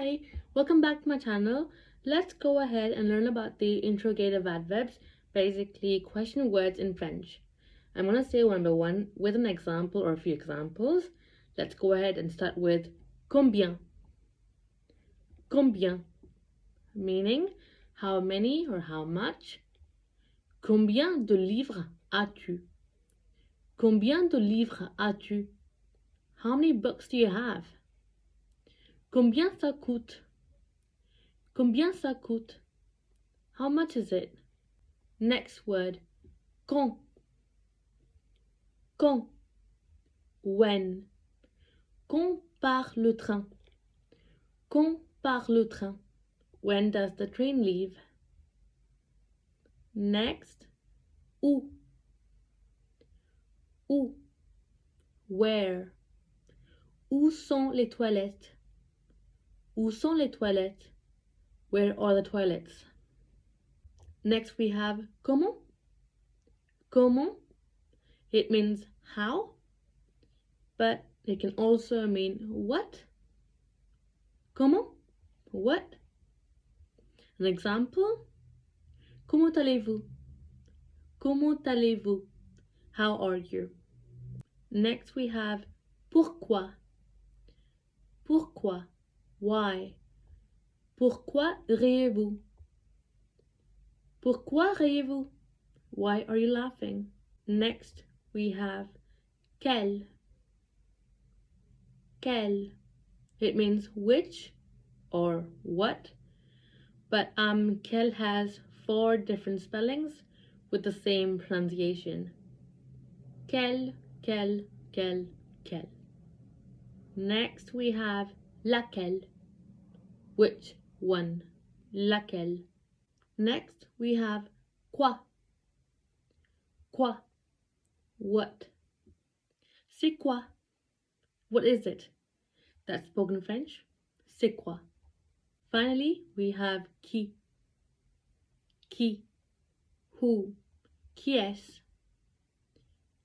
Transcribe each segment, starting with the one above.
Hi, welcome back to my channel. Let's go ahead and learn about the interrogative adverbs, basically question words in French. I'm going to say one by one with an example or a few examples. Let's go ahead and start with combien. Combien, meaning how many or how much. Combien de livres as-tu? Combien de livres as-tu? How many books do you have? Combien ça coûte? Combien ça coûte? How much is it? Next word, quand. Quand. When. Quand part le train? Quand part le train? When does the train leave? Next, où. Où. Where. Où sont les toilettes? Où sont les toilettes? Where are the toilets? Next we have comment. Comment. It means how, but it can also mean what. Comment? What? An example? Comment allez-vous? Comment allez-vous? How are you? Next we have pourquoi. Pourquoi? Why? Pourquoi riez-vous? Pourquoi riez-vous? Why are you laughing? Next we have quel. Quel. It means which or what, but quel has 4 different spellings with the same pronunciation. Quel, quel, quel, quel. Next we have laquelle. Which one? Laquelle. Next we have quoi. Quoi. What. C'est quoi? What is it? That's spoken French. C'est quoi? Finally, we have qui. Qui. Who. Qui est?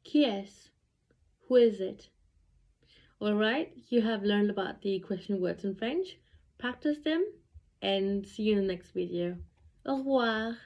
Qui est? Who is it? Alright, you have learned about the question words in French. Practice them and see you in the next video. Au revoir.